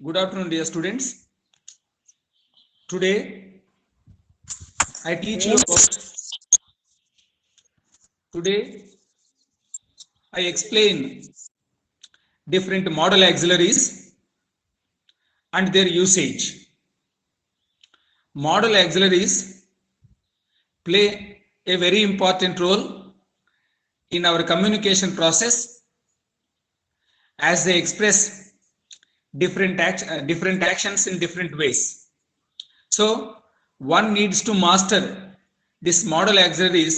Good afternoon, dear students. Today, I teach you about. Today, I explain different model auxiliaries and their usage. Model auxiliaries play a very important role in our communication process as they express different actions in different ways. So one needs to master this model auxiliaries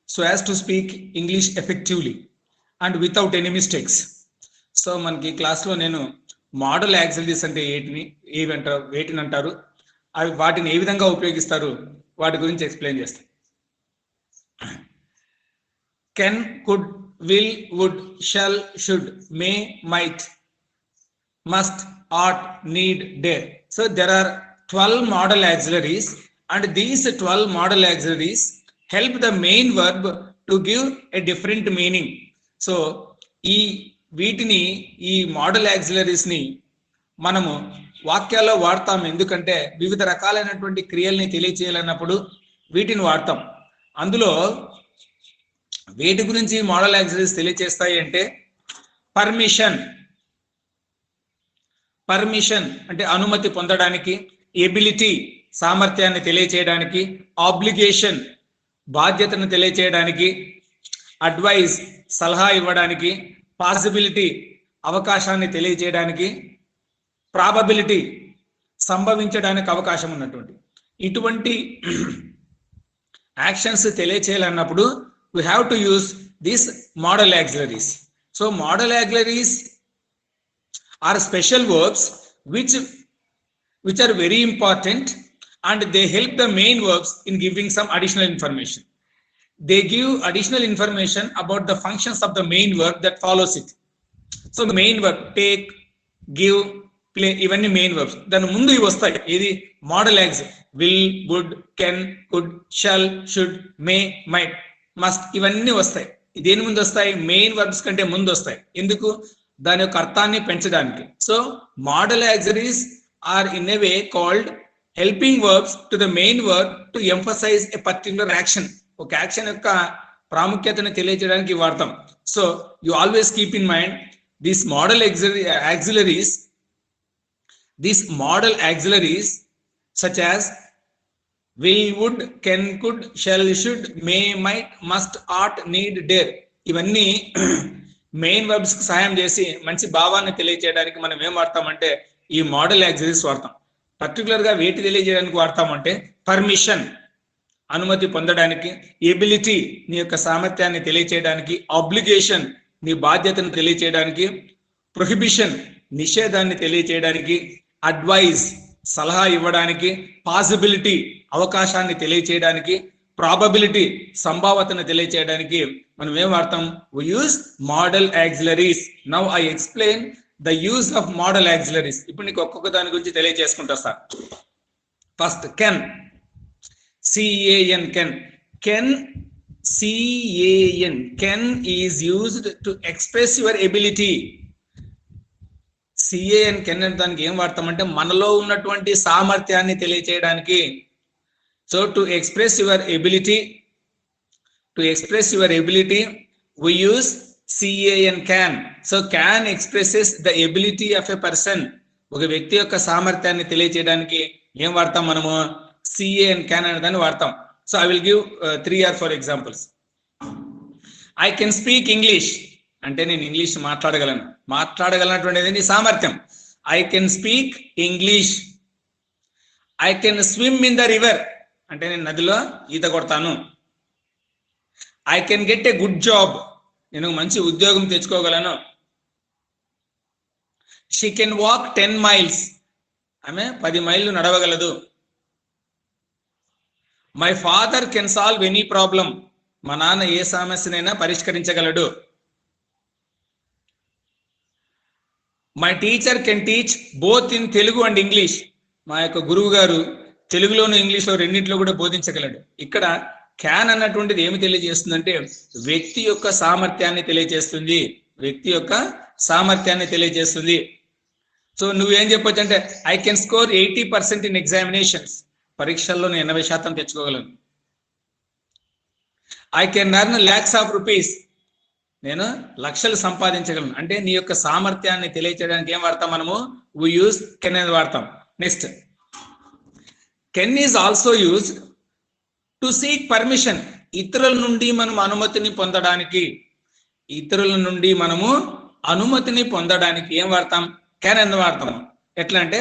so as to speak English effectively and without any mistakes. So మనకి క్లాస్లో నేను model auxiliaries అంటే వేటిని అంటారు, అవి వాటిని ఏ విధంగా ఉపయోగిస్తారు వాటి గురించి ఎక్స్ప్లెయిన్ చేస్తాను. Can, could, will, would, shall, should, may, might, must, ought, need, dare. So there are 12 model auxiliaries, and these 12 model auxiliaries help the main verb to give a different meaning. So ఈ model auxiliaries ని మనము వాక్యాల్లో వాడతాం. ఎందుకంటే వివిధ రకాలైనటువంటి క్రియల్ని తెలియచేయాలన్నప్పుడు వీటిని వాడతాం. అందులో వేటి గురించి మోడల్ యాక్సిలరీస్ తెలియచేస్తాయి అంటే పర్మిషన్ అంటే అనుమతి పొందడానికి, ఎబిలిటీ సామర్థ్యాన్ని తెలియచేయడానికి, ఆబ్లిగేషన్ బాధ్యతను తెలియచేయడానికి, అడ్వైస్ సలహా ఇవ్వడానికి, పాసిబిలిటీ అవకాశాన్ని తెలియచేయడానికి, ప్రాబబిలిటీ సంభవించడానికి అవకాశం ఉన్నటువంటి ఇటువంటి actions తెలియచేయాలన్నప్పుడు we have to use these model auxiliaries. So model auxiliaries are special verbs which are very important, and they help the main verbs in giving some additional information. They give additional information about the functions of the main verb that follows it. So the main verb take, give, play, ఇవన్నీ main verbs. దాని ముందు ఇవి వస్తాయి. ఇది modal auxiliary. Will, would, can, could, shall, should, may, might, must ఇవన్నీ వస్తాయి. దేని ముందు వస్తాయి? మెయిన్ వర్బ్స్ కంటే ముందు వస్తాయి. ఎందుకు? దాని యొక్క అర్థాన్ని పెంచడానికి. So modal auxiliaries are in a way called helping verbs to the main verb to emphasise a particular action. ఒక యాక్షన్ యొక్క ప్రాముఖ్యతను తెలియజేయడానికి వాడతాం. So you always keep in mind these modal auxiliaries such as will, would, can, could, shall, should, may, might, must, ought, need, dare ఇవన్నీ main verbs కి సహాయం చేసి మంచి భావాన్ని తెలియజేయడానికి మనం ఏం వాడతామంటే ఈ మోడల్ యాక్సిలరీస్ వాడతాం. పర్టికులర్ గా వేటి తెలియజేయడానికి వాడతామంటే పర్మిషన్ అనుమతి పొందడానికి, ఎబిలిటీ నీ యొక్క సామర్థ్యాన్ని తెలియచేయడానికి, ఆబ్లిగేషన్ నీ బాధ్యతను తెలియచేయడానికి, ప్రొహిబిషన్ నిషేధాన్ని తెలియచేయడానికి, అడ్వైస్ సలహా ఇవ్వడానికి, పాసిబిలిటీ అవకాశాన్ని తెలియచేయడానికి, ప్రాబబిలిటీ సంభావ్యతను తెలియచేయడానికి మనం ఏం వాడతాం? we use model auxiliaries. Now I explain the use of model auxiliaries. ఇప్పుడు నీకు ఒక్కొక్క దాని గురించి తెలియజేసుకుంటా sir. First can, can. Can is used to express your ability. can అంటే దానికి ఏం వాడతామంటే మనలో ఉన్నటువంటి సామర్థ్యాన్ని తెలియచేయడానికి. So to express your ability we use can. So can expresses the ability of a person. ఒక వ్యక్తి యొక్క సామర్థ్యాన్ని తెలియచేయడానికి ఏం వాడతాం మనము? can అనే దాన్ని వాడతాం. So I will give 3 or 4 examples. I can speak English అంటే నేను ఇంగ్లీష్ మాట్లాడగలనటువంటిది నీ సామర్థ్యం. I can speak English. I can swim in the river అంటే నేను నదిలో ఈత కొడతాను. I can get a good job నేను మంచి ఉద్యోగం తెచ్చుకోగలను. షీ కెన్ వాక్ 10 miles ఆమె 10 మైళ్ళు నడవగలదు. My father can solve any problem మా నాన్న ఏ సమస్యనైనా పరిష్కరించగలడు. My teacher can teach both in Telugu and English మా యొక్క గురువు గారు తెలుగులోను ఇంగ్లీష్లో రెండింటిలో కూడా బోధించగలడు. ఇక్కడ క్యాన్ అన్నటువంటిది ఏమి తెలియజేస్తుందంటే వ్యక్తి యొక్క సామర్థ్యాన్ని తెలియజేస్తుంది. సో నువ్వేం చెప్పొచ్చు అంటే I can score 80% in examinations. పరీక్షల్లో నేను 80% తెచ్చుకోగలను. I can earn lakhs of rupees. నేను లక్షలు సంపాదించగలను. అంటే నీ యొక్క సామర్థ్యాన్ని తెలియచేయడానికి ఏం వాడతాం మనము? వి యూజ్ కెన్ అనేది వాడతాం. Next, can is also used to seek permission. ఇతరుల నుండి మనం అనుమతిని పొందడానికి, ఇతరుల నుండి మనము అనుమతిని పొందడానికి ఏం వాడతాం? కెన్ అని వాడతాము. ఎట్లా అంటే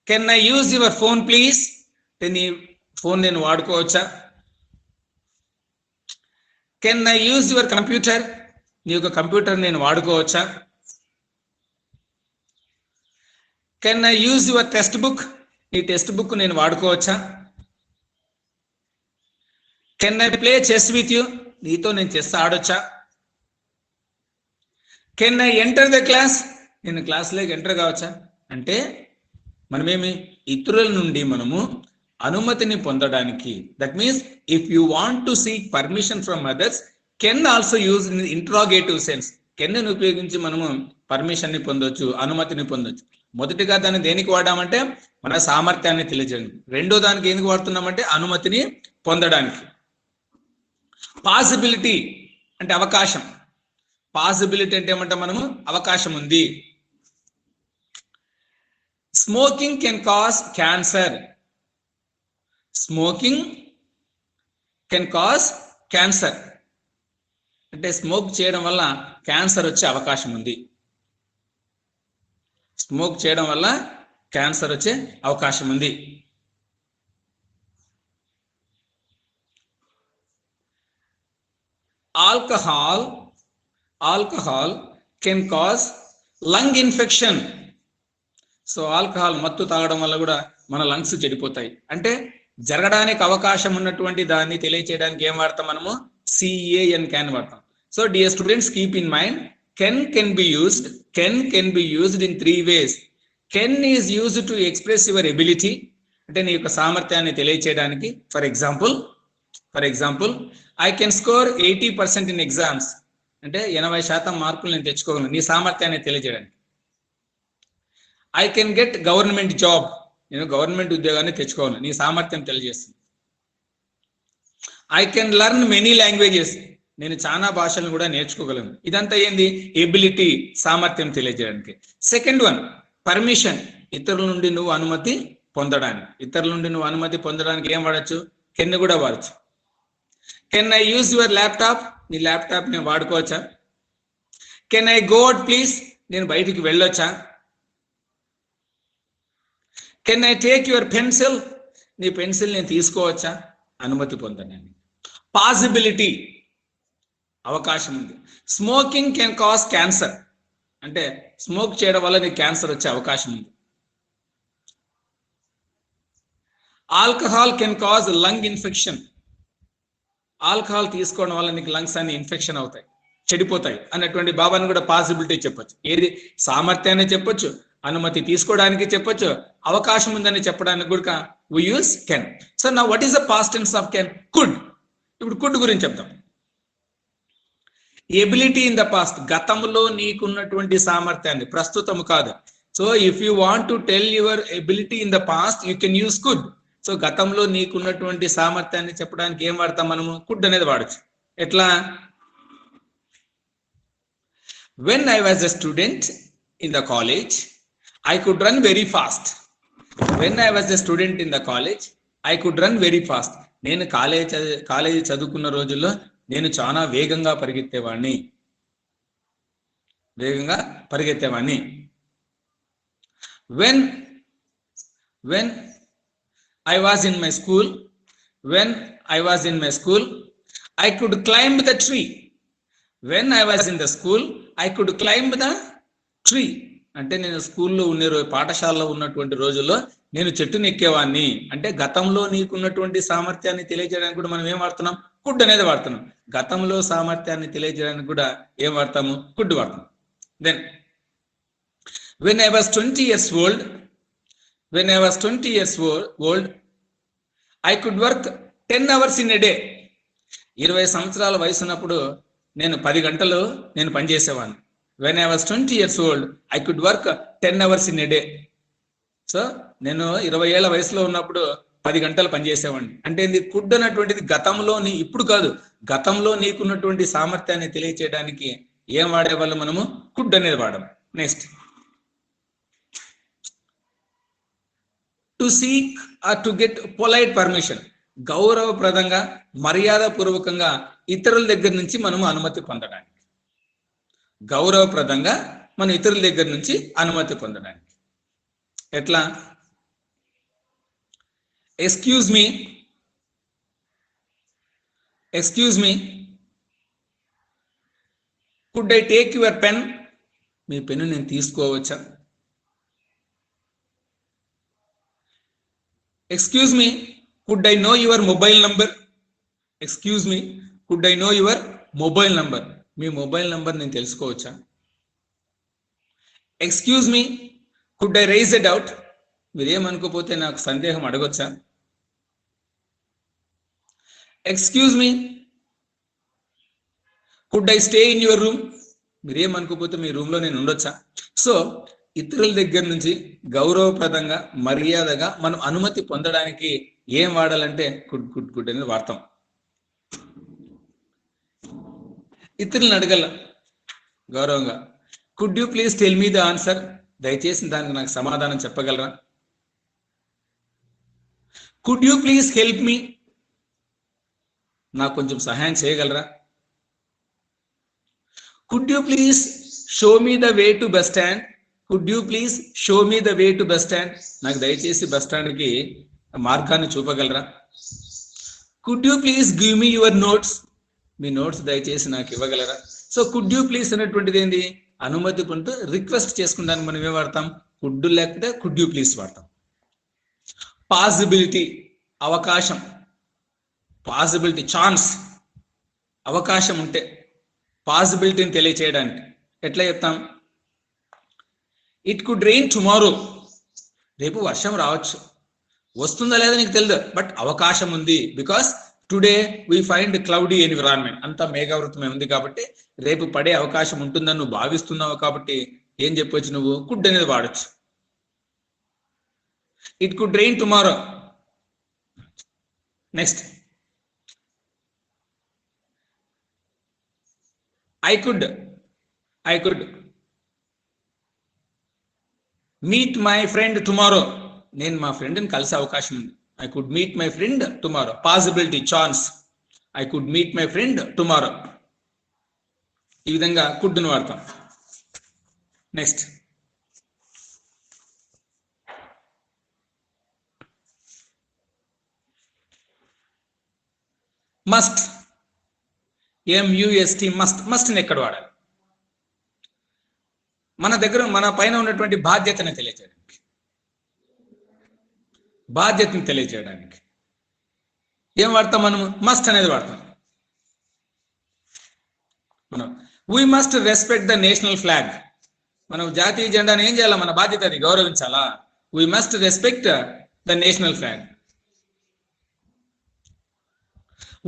can I use your phone please. నీ ఫోన్ నేను వాడుకోవచ్చా? Can I use your computer. నీ యొక్క కంప్యూటర్ నేను వాడుకోవచ్చా? Can I use your text book. నీ టెక్స్ట్ బుక్ నేను వాడుకోవచ్చా? Can I play chess with you. నీతో నేను చెస్ ఆడొచ్చా? Can I enter the class. నేను క్లాస్లోకి ఎంటర్ కావచ్చా? అంటే మనమేమి ఇతరుల నుండి మనము అనుమతిని పొందడానికి, that means if you want to seek permission from others, can also use in interrogative sense. Can ఉపయోగించి మనము పర్మిషన్ ని పొందొచ్చు, అనుమతిని పొందొచ్చు. మొదటిగా దాన్ని దేనికి వాడామంటే మన సామర్థ్యాన్ని తెలియజేయడానికి. రెండో దానికి ఎందుకు వాడుతున్నామంటే అనుమతిని పొందడానికి. పాసిబిలిటీ అంటే అవకాశం. పాసిబిలిటీ అంటే ఏమంటాం మనము? అవకాశం ఉంది. Smoking can cause cancer. Smoking can cause cancer అంటే స్మోక్ చేయడం వల్ల క్యాన్సర్ వచ్చే అవకాశం ఉంది. స్మోక్ చేయడం వల్ల క్యాన్సర్ వచ్చే అవకాశం ఉంది. Alcohol can cause lung infection. So alcohol మత్తు తాగడం వల్ల కూడా మన లంగ్స్ చెడిపోతాయి. అంటే జరగడానికి అవకాశం ఉన్నటువంటి దాన్ని తెలియచేయడానికి ఏం వాడతాం మనము? CAN క్యాన్ వాడతాం. So dear students, keep in mind, can be used in 3 ways. Can is used to express your ability. అంటే నీ యొక్క సామర్థ్యాన్ని తెలియచేయడానికి. For example I can score 80% in exams. అంటే 80% మార్కులు నేను తెచ్చుకోగలను. నీ సామర్థ్యాన్ని తెలియజేయడానికి. I can get government job. నేను గవర్నమెంట్ ఉద్యోగాన్ని తెచ్చుకోగలను. నీ సామర్థ్యం తెలియజేస్తుంది. I can learn many languages. నేను చాలా భాషలను కూడా నేర్చుకోగలను. ఇదంతా ఏంది? ఎబిలిటీ, సామర్థ్యం తెలియజేయడానికి. Second one, permission. ఇతరుల నుండి నువ్వు అనుమతి పొందడానికి ఏం వాడచ్చు? కెన్ కూడా వాడచ్చు. Can I use your laptop. నీ ల్యాప్టాప్ నేను వాడుకోవచ్చా? Can I go out please. నేను బయటికి వెళ్ళొచ్చా? Can I take your pencil. నీ పెన్సిల్ నేను తీసుకోవచ్చా? అనుమతి పొందడానికి. పాసిబిలిటీ, అవకాశం ఉంది. Smoking can cause cancer. అంటే స్మోక్ చేయడం వల్ల నీకు క్యాన్సర్ వచ్చే అవకాశం ఉంది. Alcohol can cause lung infection. Alcohol తీసుకోవడం వల్ల నీకు లంగ్స్ అన్ని ఇన్ఫెక్షన్ అవుతాయి, చెడిపోతాయి అన్నటువంటి భావాన్ని కూడా పాసిబిలిటీ చెప్పొచ్చు. ఏది? సామర్థ్యాన్ని చెప్పొచ్చు, అనుమతి తీసుకోవడానికి చెప్పొచ్చు, అవకాశం ఉందని చెప్పడానికి కూడా we use can. So now what is the past tense of can? Could. ఇప్పుడు could గురించి చెప్తాం. ఎబిలిటీ ఇన్ ద పాస్ట్, గతంలో నీకున్నటువంటి సామర్థ్యాన్ని, ప్రస్తుతం కాదు. So if you want to tell your ability in the past, you can use could. So గతంలో నీకున్నటువంటి సామర్థ్యాన్ని చెప్పడానికి ఏం వాడతాం మనము? కుడ్ అనేది వాడచ్చు. ఎట్లా? When I was a student in the college, I could run very fast. When I was a student in the college, I could run very fast. నేను కాలేజీ చదువుకున్న రోజుల్లో నేను చాలా వేగంగా పరిగెత్తేవాడిని. When I was in my school, I could climb the tree. When I was in the school, I could climb the tree. అంటే నేను స్కూల్లో పాఠశాలలో ఉన్నటువంటి రోజుల్లో నేను చెట్టుని ఎక్కేవాడిని. అంటే గతంలో నీకున్నటువంటి సామర్థ్యాన్ని తెలియజేయడానికి కూడా మనం ఏం వాడుతున్నాం? కుడ్ అనేది వాడుతున్నాం. గతంలో సామర్థ్యాన్ని తెలియజేయడానికి కూడా ఏం వాడతాము? కుడ్ వాడతాం. Then when I was 20 years old, I could work 10 hours in a day. 20 సంవత్సరాల వయసు ఉన్నప్పుడు నేను 10 గంటలు నేను పనిచేసేవాడిని. when I was 20 years old, I could work 10 hours in a day. So నేను 20 ఏళ్ల వయసులో ఉన్నప్పుడు 10 గంటలు పనిచేసేవాడిని. అంటే ఇది కుడ్ అన్నటువంటిది గతంలో ఇప్పుడు కాదు, గతంలో నీకున్నటువంటి సామర్థ్యాన్ని తెలియచేయడానికి ఏం వాడేవాళ్ళు మనము? కుడ్ అనేది వాడడం. Next, to seek or to get polite permission, గౌరవప్రదంగా మర్యాదపూర్వకంగా ఇతరుల దగ్గర నుంచి మనము అనుమతి పొందడానికి. గౌరవప్రదంగా మన ఇతరుల దగ్గర నుంచి అనుమతి పొందడానికి ఎట్లా? Excuse me, could I take your pen, మీ పెన్ను నేను తీసుకోవచ్చా? Excuse me, could I know your mobile number, excuse me, could I know your mobile number, మీ మొబైల్ నంబర్ నేను తెలుసుకోవచ్చా? Excuse me, could I raise a doubt, మీరేమనుకోపోతే నాకు సందేహం అడగొచ్చా? Excuse me, could I stay in your room, మీరేమనుకోపోతే మీ రూమ్లో నేను ఉండొచ్చా? సో ఇతరుల దగ్గర నుంచి గౌరవప్రదంగా మర్యాదగా మనం అనుమతి పొందడానికి ఏం వాడాలంటే కుడ్ అనేది వాడతాం. ఇతరులను అడగల గౌరవంగా, could you please tell me the answer, దయచేసి దానికి నాకు సమాధానం చెప్పగలరా? Could you please help me, నాకు కొంచెం సహాయం చేయగలరా? Could you please show me the way to bus stand, could you please show me the way to bus stand, నాకు దయచేసి బస్ స్టాండ్కి మార్గాన్ని చూపగలరా? Could you please give me your notes, మీ నోట్స్ దయచేసి నాకు ఇవ్వగలరా? సో కుడ్ యూ ప్లీజ్ అనేటువంటిది ఏంది? అనుమతి పొందుతూ రిక్వెస్ట్ చేసుకుంటానికి మనం ఏం వాడతాం? కుడ్ లేకపోతే కుడ్ యూ ప్లీజ్ వాడతాం. పాసిబిలిటీ, అవకాశం, పాసిబిలిటీ, ఛాన్స్, అవకాశం ఉంటే పాసిబిలిటీని తెలియచేయడానికి ఎట్లా చెప్తాం? ఇట్ కుడ్ రెయిన్ టుమారో, రేపు వర్షం రావచ్చు, వస్తుందా లేదా నీకు తెలియదు, బట్ అవకాశం ఉంది. Because today we find cloudy environment, అంతా మేఘావృతమే ఉంది కాబట్టి రేపు పడే అవకాశం ఉంటుందని నువ్వు భావిస్తున్నావు కాబట్టి ఏం చెప్పొచ్చు? నువ్వు కుడ్ అనేది వాడచ్చు. It could rain tomorrow. Next, I could meet my friend tomorrow, నేను మా ఫ్రెండ్ని కలిసే అవకాశం ఉంది. I could meet my friend tomorrow. Possibility, chance, I could meet my friend tomorrow. ఈ విధంగా కుడ్ను వాడతాం. నెక్స్ట్, మస్ట్, MUST, మస్ట్ని ఎక్కడ వాడాలి? మన దగ్గర మన పైన ఉన్నటువంటి బాధ్యతని తెలియజేయడానికి ఏం వాడతాం మనము? మస్ట్ అనేది వాడతాం. మనం we must respect the national flag, మనం జాతీయ జెండాను ఏం చేయాలా? మన బాధ్యత అది, గౌరవించాలా. We must respect the national flag.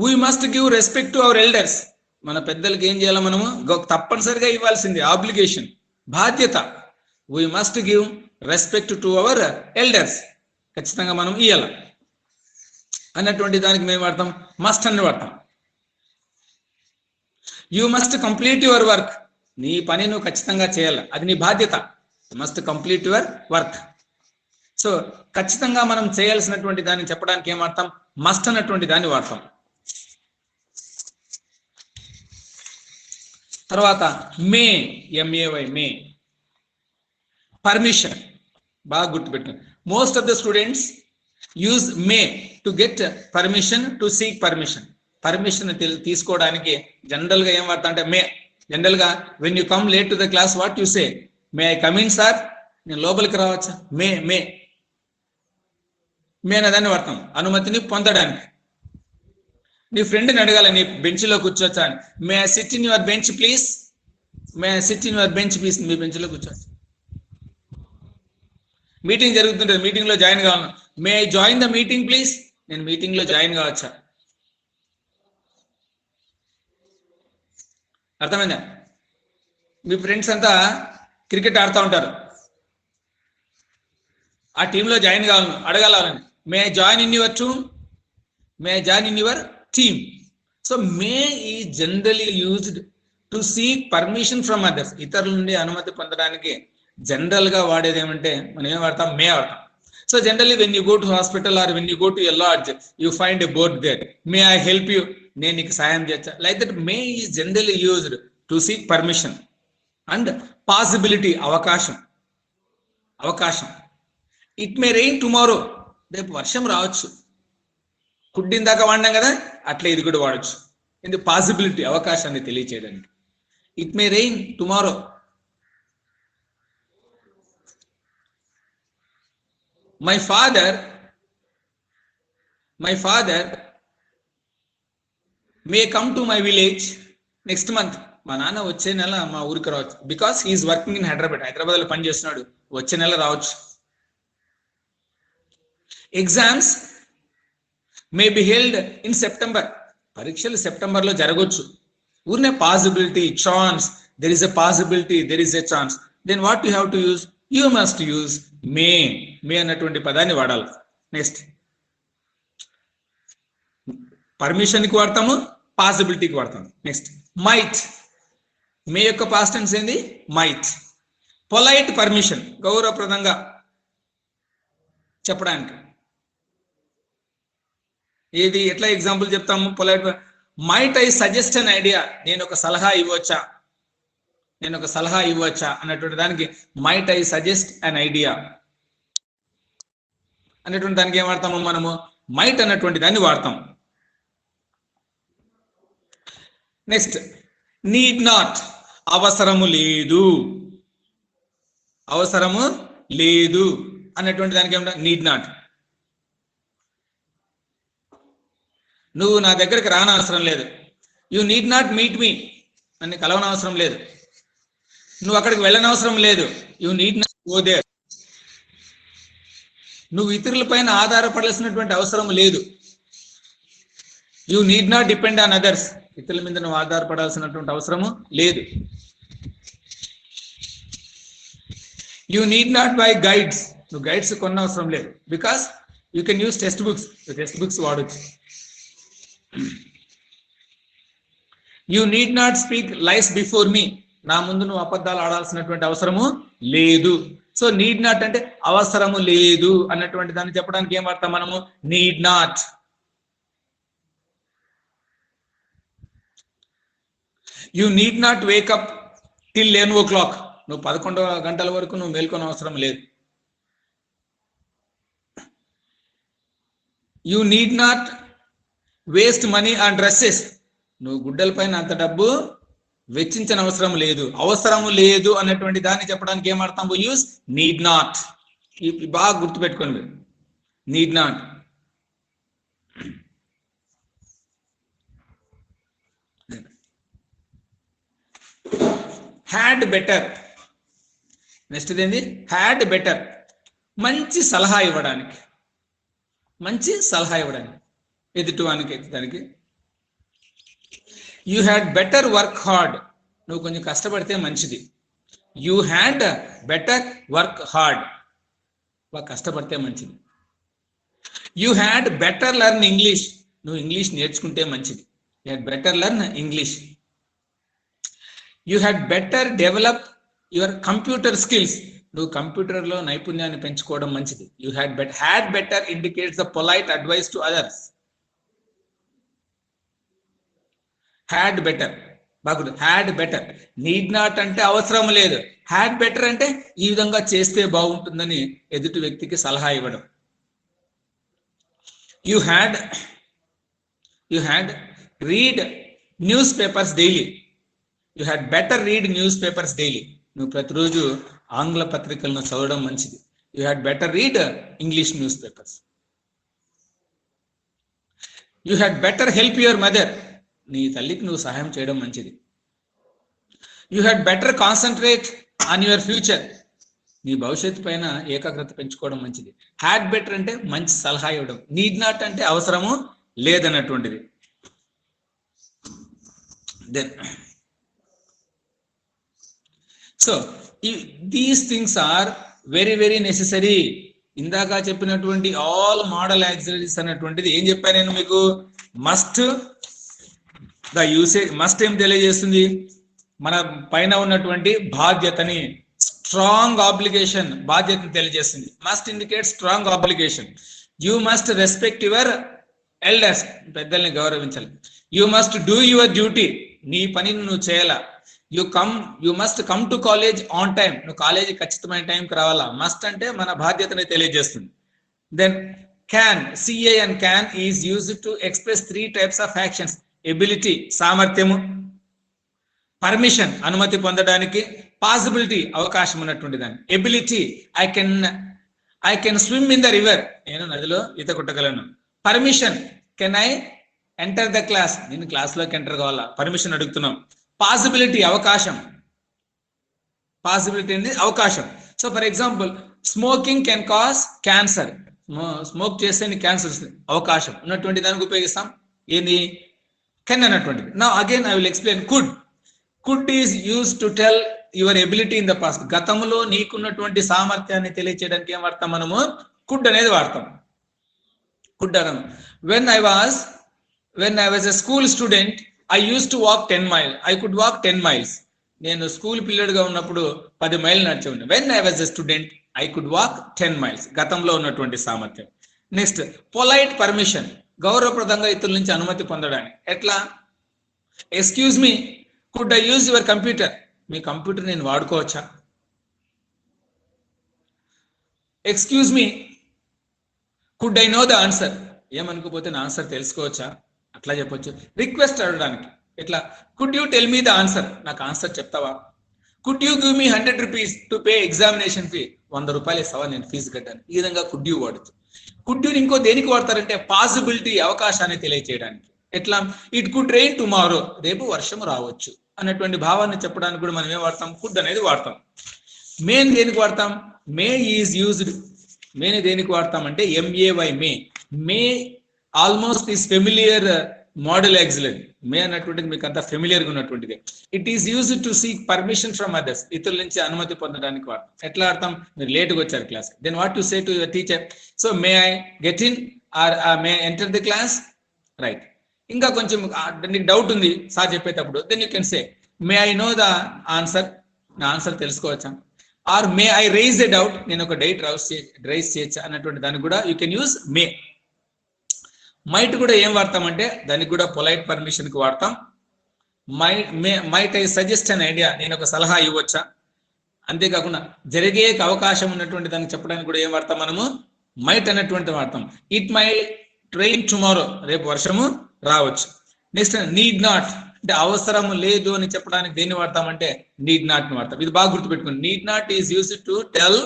We must give respect to our elders, మన పెద్దలకి ఏం చేయాలి? మనము తప్పనిసరిగా ఇవ్వాల్సింది, ఆబ్లిగేషన్, బాధ్యత. We must give respect to our elders, ఖచ్చితంగా మనం ఇవ్వాలి అన్నటువంటి దానికి మేము వాడతాం మస్ట్ అని వాడతాం. You must complete your work, నీ పని నువ్వు ఖచ్చితంగా చేయాలి, అది నీ బాధ్యత. Must complete your work. So ఖచ్చితంగా మనం చేయాల్సినటువంటి దాన్ని చెప్పడానికి ఏం వాడతాం? మస్ట్ అన్నటువంటి దాన్ని వాడతాం. తర్వాత మే, MAY, మే, పర్మిషన్. బాగా గుర్తుపెట్టుకోండి, most of the students use May to get permission, to seek permission. Permission తీసుకోవడానికి జనరల్ గా ఏం వాడతా అంటే మే. జనరల్ గా when you come late to the class, what you say? May I come in sir, నేను లోపలికి రావచ్చా? మే అనేదాన్ని వాడతాం అనుమతిని పొందడానికి. నీ ఫ్రెండ్ని అడగాల, నీ బెంచ్లో కూర్చోవచ్చా అని. May I sit in your bench please, may I sit in your bench please, మీ బెంచ్లో కూర్చోవచ్చు. మీటింగ్ జరుగుతుంటుంది, మీటింగ్లో జాయిన్ కావాలి. May I join the meeting please, నేను మీటింగ్లో జాయిన్ కావచ్చా? అర్థమైందా? మీ ఫ్రెండ్స్ అంతా క్రికెట్ ఆడుతూ ఉంటారు, ఆ టీంలో జాయిన్ కావాలని అడగాలని, may join in your team, may join in your team. So may is generally used to seek permission from others. ఇతరుల నుండి అనుమతి పొందడానికి జనరల్ గా వాడేది ఏమంటే మనం ఏం వాడతాం, మే వాడతాం. So generally when you go to hospital or when you go to a lodge you find a board there, may I help you, నేను నీకు సాయం చేయొచ్చా. Like that may is generally used to seek permission. And possibility, అవకాశం, అవకాశం. It may rain tomorrow, రేపు వర్షం రావచ్చు. కుడ్డిన దాకా వాడినాం కదా, అట్లా ఇది కూడా వాడచ్చు. ఇది పాసిబిలిటీ, అవకాశాన్ని తెలియచేయడానికి. It may rain tomorrow. My father may come to my village next month. మా నాన్న వచ్చే నెల మా ఊరికి రావచ్చు. Because he is working in Hyderabad లో పని చేస్తున్నాడు, వచ్చే నెల రావచ్చు. Exams may be held in September, పరీక్షలు సెప్టెంబర్ లో జరగవచ్చు. ఊరినే possibility, chance, there is a possibility, there is a chance. Then what you have to use, you must use may. May అన్నటువంటి పదాన్ని వాడాలి. నెక్స్ట్ పర్మిషన్కి వాడతాము, పాసిబిలిటీకి వాడతాము. Next might. మే యొక్క పాస్ట్ టెన్స్ ఏంది, మైట్. పొలైట్ పర్మిషన్, గౌరవప్రదంగా చెప్పడానికి. ఏది ఎట్లా ఎగ్జాంపుల్ చెప్తాము, polite. Might I suggest an idea, నేను ఒక సలహా ఇవ్వచ్చా, నేను ఒక సలహా ఇవ్వచ్చా అన్నటువంటి దానికి might I suggest an idea అన్నటువంటి దానికి ఏం వాడతాము మనము, మైట్ అన్నటువంటి దాన్ని వాడతాం. నెక్స్ట్ నీడ్ నాట్, అవసరము లేదు, అవసరము లేదు అన్నటువంటి దానికి ఏమంటా, నీడ్ నాట్. నువ్వు నా దగ్గరికి రానవసరం లేదు, you need not meet me, నన్ను కలవనవసరం లేదు. నువ్వు అక్కడికి వెళ్ళనవసరం లేదు, you need not go there. నువ్వు ఇతరులపైన ఆధారపడాల్సినటువంటి అవసరం లేదు, you need not depend on others, ఇతరుల మీద నువ్వు ఆధారపడాల్సినటువంటి అవసరము లేదు. You need not buy guides, నువ్వు గైడ్స్ కొనవసరం లేదు. Because you can use text books వాడచ్చు. You need not speak lies before me, నా ముందు నువ్వు అబద్ధాలు ఆడాల్సినటువంటి అవసరము లేదు. సో నీడ్ నాట్ అంటే అవసరము లేదు అన్నటువంటి దాన్ని చెప్పడానికి ఏం వాడతాం మనము, need not. You need not wake up till 11 o'clock, నువ్వు 11 గంటల వరకు నువ్వు మేల్కొన అవసరం లేదు. You need not waste money on dresses, నువ్వు గుడ్డల పైన అంత డబ్బు వెచ్చించిన అవసరం లేదు. అవసరము లేదు అన్నటువంటి దాన్ని చెప్పడానికి ఏం వాడతాం, యూస్ నీడ్ నాట్. బాగా గుర్తుపెట్టుకోండి, need not. Had better. Next ఏంది, హ్యాడ్ బెటర్, మంచి సలహా ఇవ్వడానికి, మంచి సలహా ఇవ్వడానికి ఎదుటివానికి దానికి. You had better work hard, నువ్వు కొంచెం కష్టపడితే మంచిది. You had better work hard, బాగా కష్టపడితే మంచిది. You had better learn English, నువ్వు ఇంగ్లీష్ నేర్చుకుంటే మంచిది. You had better learn English. You had better develop your computer skills, నువ్వు కంప్యూటర్లో నైపుణ్యాన్ని పెంచుకోవడం మంచిది. You had better indicates the polite advice to others. Had better బాగుంది. Had better. నీడ్ నాట్ అంటే అవసరం లేదు, హ్యాడ్ బెటర్ అంటే ఈ విధంగా చేస్తే బాగుంటుందని ఎదుటి వ్యక్తికి సలహా ఇవ్వడం. You had read news papers daily, you had better read news papers daily, నువ్వు ప్రతిరోజు ఆంగ్ల పత్రికలను చదవడం మంచిది. You had better read English news papers. You had better help your mother, నీ తల్లికి నువ్వు సహాయం చేయడం మంచిది. You had better concentrate on your future, నీ భవిష్యత్తు పైన ఏకాగ్రత పెంచుకోవడం మంచిది. హ్యాడ్ బెటర్ అంటే మంచి సలహా ఇవ్వడం. నీడ్ నాట్ అంటే అవసరము లేదన్నటువంటిది. Then so these things are very very necessary. ఇందాక చెప్పినటువంటి ఆల్ మోడల్ యాక్సిలరీస్ అన్నటువంటిది ఏం చెప్పాను నేను మీకు? మస్ట్ ద యూసేజ్, మస్ట్ ఏం తెలియజేస్తుంది? మన పైన ఉన్నటువంటి బాధ్యతని, స్ట్రాంగ్ ఆబ్లిగేషన్, బాధ్యతని తెలియజేస్తుంది. Must indicate strong obligation. You must respect your elders, పెద్దల్ని గౌరవించాలి. You must do your duty, నీ పనిని నువ్వు చేయాలా. You must come to college on time, నువ్వు కాలేజీ ఖచ్చితమైన టైంకి రావాలా. మస్ట్ అంటే మన బాధ్యతని తెలియజేస్తుంది. Then can, CA and can is used to express 3 types of actions. Ability, సామర్థ్యము. పర్మిషన్, అనుమతి పొందడానికి. పాసిబిలిటీ, అవకాశం ఉన్నటువంటి దాన్ని. Ability, I can swim in the river, నేను నదిలో ఈత కొట్టగలను. Permission, can I enter the class, నేను క్లాస్లోకి ఎంటర్ కావాలా, పర్మిషన్ అడుగుతున్నాం. పాసిబిలిటీ, అవకాశం. పాసిబిలిటీ అనేది అవకాశం. So for example, smoking can cause cancer, smoke చేస్తే నీకు క్యాన్సర్ వస్తుంది, అవకాశం ఉన్నటువంటి దానికి ఉపయోగిస్తాం. ఏంది? కెన్ అన్నటువంటిది. నా again I will explain. Could is use to tell your ability in the past, గతంలో నీకున్నటువంటి సామర్థ్యాన్ని తెలియచేయడానికి ఏం వాడతాం మనము? కుడ్ అనేది వాడతాం. కుడ్ అనం. when I was a school student, I used to walk 10 miles. I could walk 10 miles. నేను స్కూల్ పిల్లడుగా ఉన్నప్పుడు 10 మైళ్ళు నడిచేవాడిని. when I was a student, I could walk 10 miles. గతంలో ఉన్నటువంటి సామర్థ్యం. నెక్స్ట్, పొలైట్ పర్మిషన్, గౌరవప్రదంగా ఇతరుల నుంచి అనుమతి పొందడానికి. ఎట్లా? Excuse me, could I use your computer, మీ కంప్యూటర్ నేను వాడుకోవచ్చా? Excuse me, could I know the answer, ఏమనుకోపోతే నా ఆన్సర్ తెలుసుకోవచ్చా? అట్లా చెప్పొచ్చు. రిక్వెస్ట్ అడగడానికి ఎట్లా? Could you tell me the answer, నాకు ఆన్సర్ చెప్తావా? Could you give me 100 rupees to pay examination fee, 100 రూపాయలు ఇస్తావా నేను ఫీజు కట్టాను. ఈ విధంగా కుడ్ యూ వాడుతూ. కుడ్ యూ ఇంకో దేనికి వాడతారంటే పాసిబిలిటీ, అవకాశాన్ని తెలియచేయడానికి. ఎట్లా? ఇట్ కుడ్ రెయిన్ టుమారో, రేపు వర్షం రావచ్చు అన్నటువంటి భావాన్ని చెప్పడానికి కూడా మనం ఏం వాడతాం? కుడ్ అనేది వాడతాం. మేన్ దేనికి వాడతాం? మే ఈజ్ యూజ్డ్, మేని దేనికి వాడతాం అంటే MAY, may almost is familiar modal auxiliary. May అన్నటువంటిది మీకు అంతా ఫెమిలియర్ గా ఉన్నటువంటిది. It is used to seek permission from others, ఇతరుల నుంచి అనుమతి పొందడానికి వాడతాం. ఎట్లా వాడతాం? మీరు లేట్గా వచ్చారు class, then what to say to your teacher? So may I get in or may enter the class, right. ఇంకా కొంచెం నీకు డౌట్ ఉంది సార్ చెప్పేటప్పుడు, then you can say may I know the answer, నా ఆన్సర్ తెలుసుకోవచ్చా? Or may I raise a doubt, నేను ఒక doubt రైజ్ చేయొచ్చా అన్నటువంటి దానికి కూడా you can use may. Might కూడా ఏం వాడతామంటే దానికి కూడా పొలైట్ పర్మిషన్ కి వాడతాం. Might I suggest an idea, నేను ఒక సలహా ఇవ్వచ్చా? అంతేకాకుండా జరిగే అవకాశం ఉన్నటువంటి దానికి చెప్పడానికి కూడా ఏం వాడతాం మనము? మైట్ అన్నటువంటి వాడతాం. ఇట్ మై ట్రైన్ టుమారో, రేపు వర్షము రావచ్చు. నెక్స్ట్, నీడ్ నాట్ అంటే అవసరం లేదు అని చెప్పడానికి దేన్ని వాడతామంటే నీడ్ నాట్ ని వాడతాం. ఇది బాగా గుర్తుపెట్టుకోండి. Need not is used to tell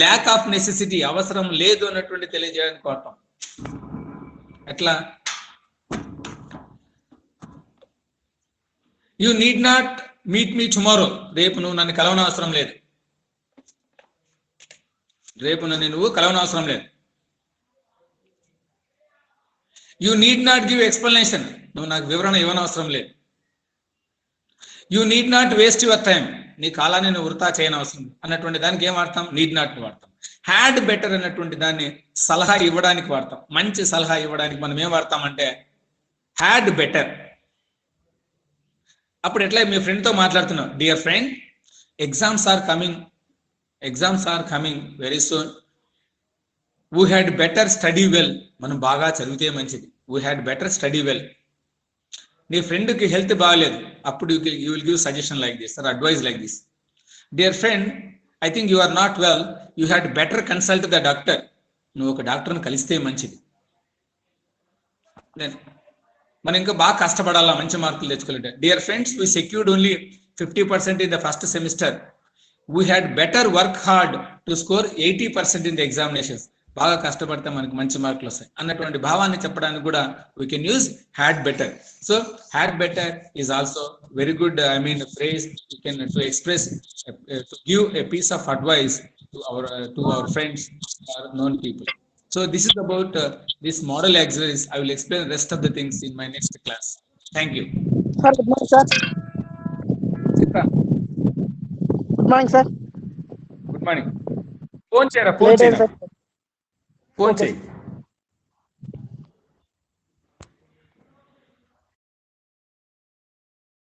lack of necessity, అవసరం లేదు అన్నటువంటి తెలియజేయడానికి వాడతాం. ఎట్లా? You need not meet me tomorrow, రేపు నువ్వు నన్ను కలవనవసరం లేదు, రేపు నువ్వు కలవనవసరం లేదు. You need not give explanation, నువ్వు నాకు వివరణ ఇవ్వనవసరం లేదు. You need not waste your time, నీ కాలాన్ని నువ్వు వృధా చేయనవసరం అన్నటువంటి దానికి ఏం వాడతాం? నీడ్ నాట్ ని వాడతాం. హ్యాడ్ బెటర్ అన్నటువంటి దాన్ని సలహా ఇవ్వడానికి వాడతాం. మంచి సలహా ఇవ్వడానికి మనం ఏం వాడతామంటే హ్యాడ్ బెటర్. అప్పుడు ఎట్లా? మీ ఫ్రెండ్ తో మాట్లాడుతున్నావు, dear friend, exams are coming very soon, we had better study well, మనం బాగా చదివితే మంచిది. We had better study well. నీ ఫ్రెండ్కి హెల్త్ బాగాలేదు, అప్పుడు you will give suggestion like this or advise like this. Dear friend, I think you are not well, you had better consult the doctor, నువ్వు ఒక డాక్టర్ని కలిస్తే మంచిది. మనం ఇంకా బాగా కష్టపడాలా మంచి మార్కులు తెచ్చుకోవాలంటే, dear friends, we secured only 50% in the first semester, we had better work hard to score 80% in the examinations, బాగా కష్టపడితే మనకు మంచి మార్కులు వస్తాయి అన్నటువంటి భావాన్ని చెప్పడానికి కూడా we can use had better. So had better is also very good phrase you can to express to give a piece of advice to our friends or known people. So this is about this model auxiliaries. I will explain the rest of the things in my next class. Thank you. Sir, good morning, sir. Good morning sir. Good morning. Phone చేయరా, phone late చేయి, అయింది sir. Phone okay. చేయి.